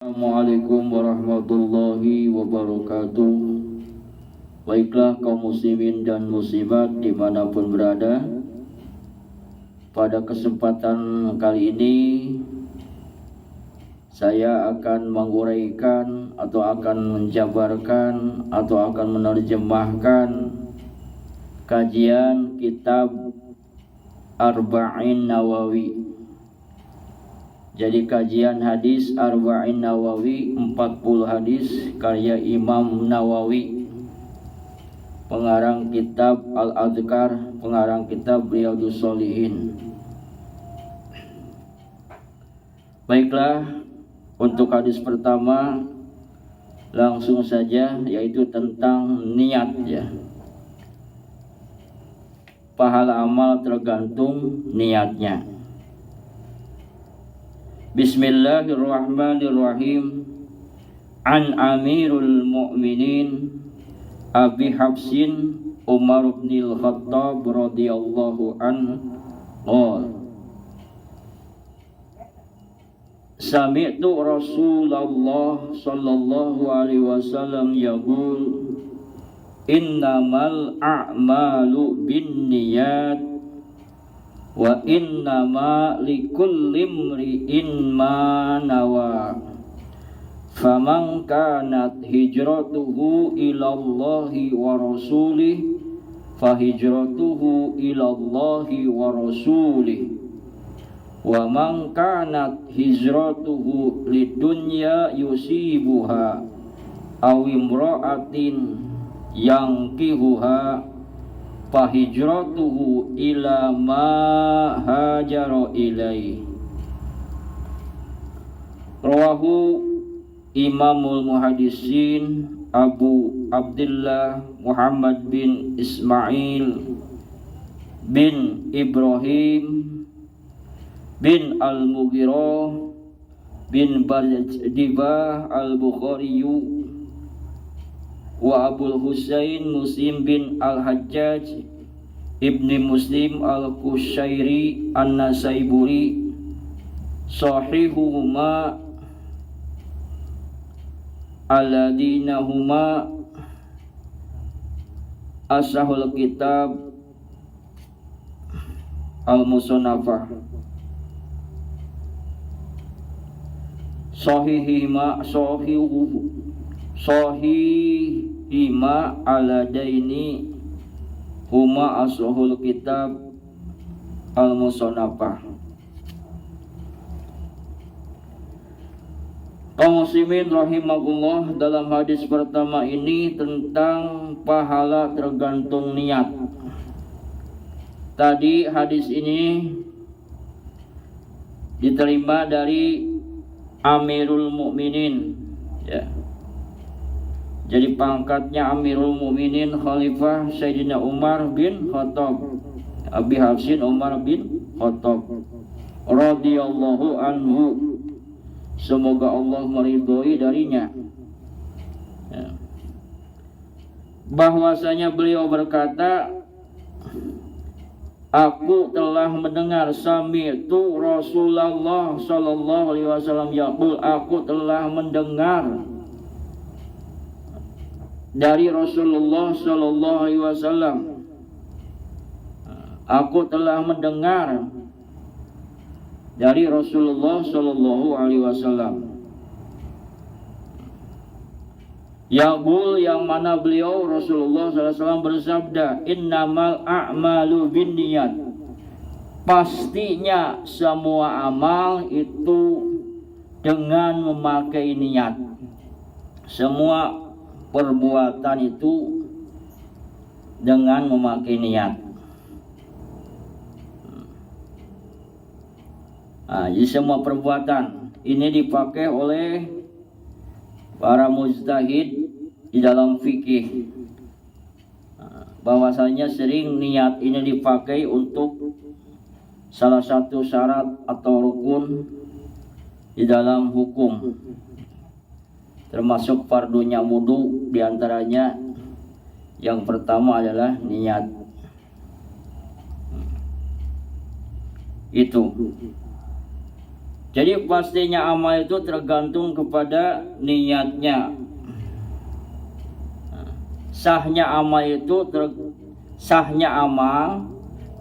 Assalamualaikum warahmatullahi wabarakatuh. Baiklah kaum muslimin dan muslimat dimanapun berada, pada kesempatan kali ini saya akan menguraikan atau akan menjabarkan atau akan menerjemahkan kajian kitab Arba'in Nawawi. Jadi kajian hadis Arba'in Nawawi, 40 hadis karya Imam Nawawi, pengarang kitab Al-Adhkar, pengarang kitab Riyadhus Shalihin. Baiklah, untuk hadis pertama langsung saja, yaitu tentang niat ya. Pahala amal tergantung niatnya. Bismillahirrahmanirrahim. An Amirul Mu'minin Abi Hafsin Umar bin Khattab radhiyallahu anhu qala Sami'tu Rasulullah sallallahu alaihi wasallam yaqul innamal a'malu binniyat wa innama likulli imri'in ma nawa faman kanat hijratuhu ilallahi wa rasulih fa hijratuhu ilallahi wa rasulih wa man kanat hijratuhu lidunya yusibuha aw imra'atin yankihuha fahijratuhu ila ma hajara ilaih. Rawahu Imamul Muhaddisin Abu Abdullah Muhammad bin Ismail bin Ibrahim bin Al-Mughirah bin Bardibah Al-Bukhariyu wa Abul Husain Muslim bin Al-Hajjaj Ibni Muslim Al-Kushairi An-Nasaiburi sahihuhuma alladinahuma asahul kitab Al-Musannafah sahihima aladaini huma asahul kitab Al-Musannafah. Kaum muslimin rahimakumullah, dalam hadis pertama ini tentang pahala tergantung niat. Tadi hadis ini diterima dari Amirul Mukminin ya. Jadi pangkatnya Amirul Mukminin Khalifah Sayyidina Umar bin Khattab, Abi Hafsin Umar bin Khattab radhiyallahu anhu. Semoga Allah meridhoi darinya ya. Bahwasanya beliau berkata, aku telah mendengar, sami'tu Rasulullah sallallahu alaihi wasallam yaqul, aku telah mendengar dari Rasulullah sallallahu alaihi wasallam, aku telah mendengar dari Rasulullah sallallahu alaihi wasallam yaqul, yang mana beliau Rasulullah sallallahu alaihi wasallam bersabda, innamal a'malu binniyat, pastinya semua amal itu dengan memakai niat. Semua perbuatan itu dengan memakai niat. Jadi semua perbuatan ini dipakai oleh para mujtahid di dalam fikih. Bahwasanya sering niat ini dipakai untuk salah satu syarat atau rukun di dalam hukum, termasuk fardunya wudu. Diantaranya yang pertama adalah niat. Itu Jadi pastinya amal itu tergantung kepada niatnya. Sahnya amal itu sahnya amal,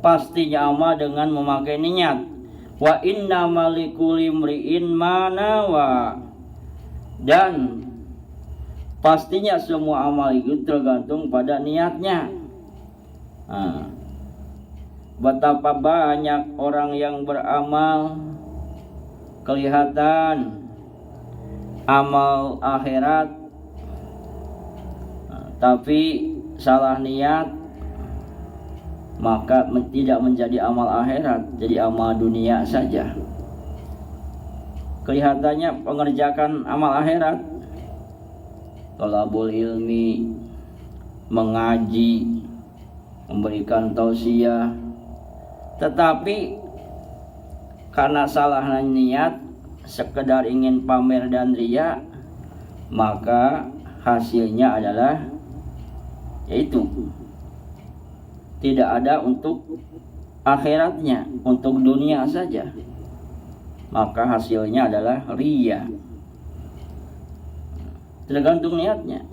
pastinya amal dengan memakai niat. Wa inna malikuli mri'in manawa. Dan pastinya semua amal itu tergantung pada niatnya. Betapa banyak orang yang beramal kelihatan amal akhirat, tapi salah niat, maka tidak menjadi amal akhirat, jadi amal dunia saja. Kelihatannya mengerjakan amal akhirat, thalabul ilmi, mengaji, memberikan tausiah, tetapi karena salah niat, sekedar ingin pamer dan riya, maka hasilnya adalah yaitu tidak ada untuk akhiratnya, untuk dunia saja, maka hasilnya adalah riya. Tergantung niatnya.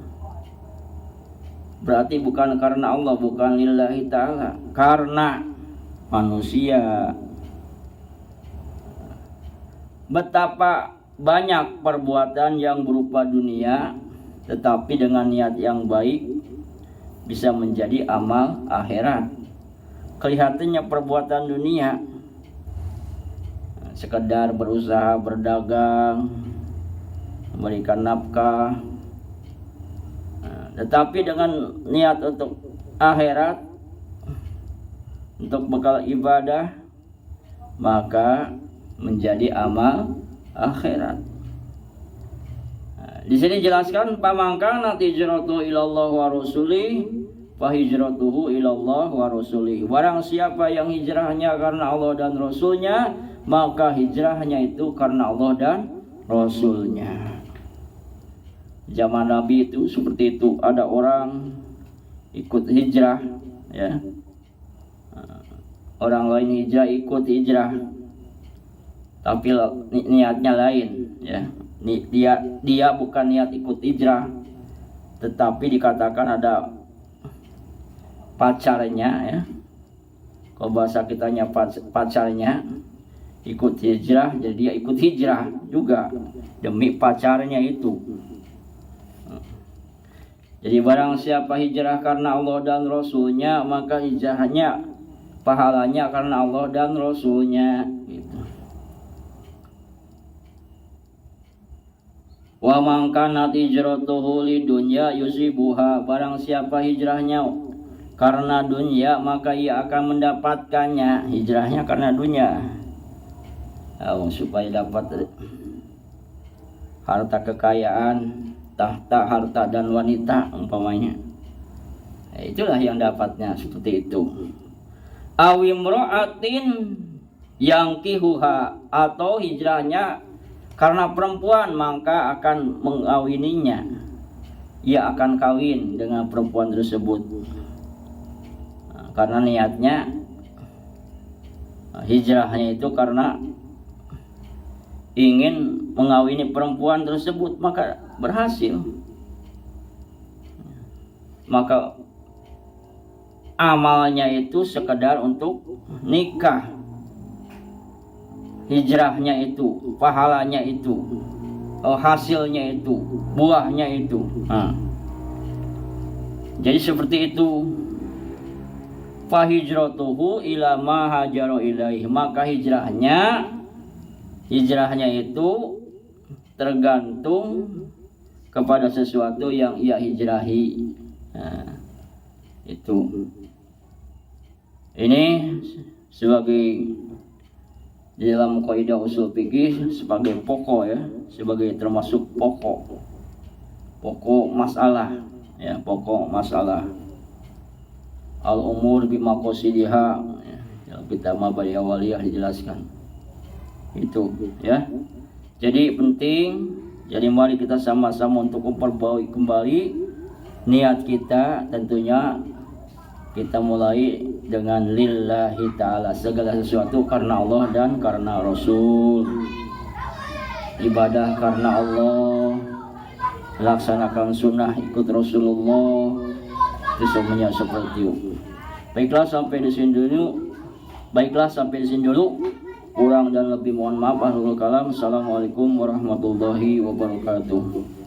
Berarti bukan karena Allah, bukan lillahi ta'ala, karena manusia. Betapa banyak perbuatan yang berupa dunia, tetapi dengan niat yang baik bisa menjadi amal akhirat. Kelihatannya perbuatan dunia, sekedar berusaha berdagang, memberikan nafkah, tetapi dengan niat untuk akhirat, untuk bekal ibadah, maka menjadi amal akhirat. Di sini jelaskan pamangkana hijratuhu ilallah wa rasulih fa hijratuhu ilallah wa rasulih. Barang siapa yang hijrahnya karena Allah dan Rasulnya, maka hijrahnya itu karena Allah dan Rasulnya. Zaman Nabi itu seperti itu, ada orang ikut hijrah, ya. Orang lain hijrah, ikut hijrah, tapi niatnya lain, ya. Dia bukan niat ikut hijrah, tetapi dikatakan ada pacarnya, ya. Kalau bahasa kitanya pacarnya ikut hijrah, jadi dia ikut hijrah juga demi pacarnya itu. Jadi barang siapa hijrah karena Allah dan Rasulnya, maka hijrahnya pahalanya karena Allah dan Rasulnya, gitu. Wa man kanat hijratuhu lidunya yusibuha. Barang siapa hijrahnya karena dunia, maka ia akan mendapatkannya. Hijrahnya karena dunia, supaya dapat harta kekayaan, tahta, harta dan wanita umpamanya. Itulah yang dapatnya seperti itu. Awimro'atin yang kihuha, atau hijrahnya karena perempuan, maka akan mengawininya. Ia akan kawin dengan perempuan tersebut. Karena niatnya hijrahnya itu karena ingin mengawini perempuan tersebut, maka berhasil. Maka amalnya itu sekedar untuk nikah. Hijrahnya itu, pahalanya itu, hasilnya itu, buahnya itu. Jadi seperti itu. Fahijratuhu ila ma hajara ilaih. Maka hijrahnya itu tergantung kepada sesuatu yang ia hijrahi. Itu. Ini sebagai di dalam kaidah usul fikih sebagai pokok, ya, sebagai termasuk pokok masalah, ya, pokok masalah al umur bima qasidiha, ya, kita mabari awaliyah dijelaskan itu, ya. Jadi penting, jadi mari kita sama-sama untuk memperbaiki kembali niat kita. Tentunya kita mulai dengan lillahi ta'ala, segala sesuatu karena Allah dan karena Rasul. ibadah karena Allah, laksanakan sunnah ikut Rasulullah, itu semuanya seperti itu. Baiklah sampai di sini dulu. Kurang dan lebih mohon maaf. Ahlul kalam. Assalamualaikum warahmatullahi wabarakatuh.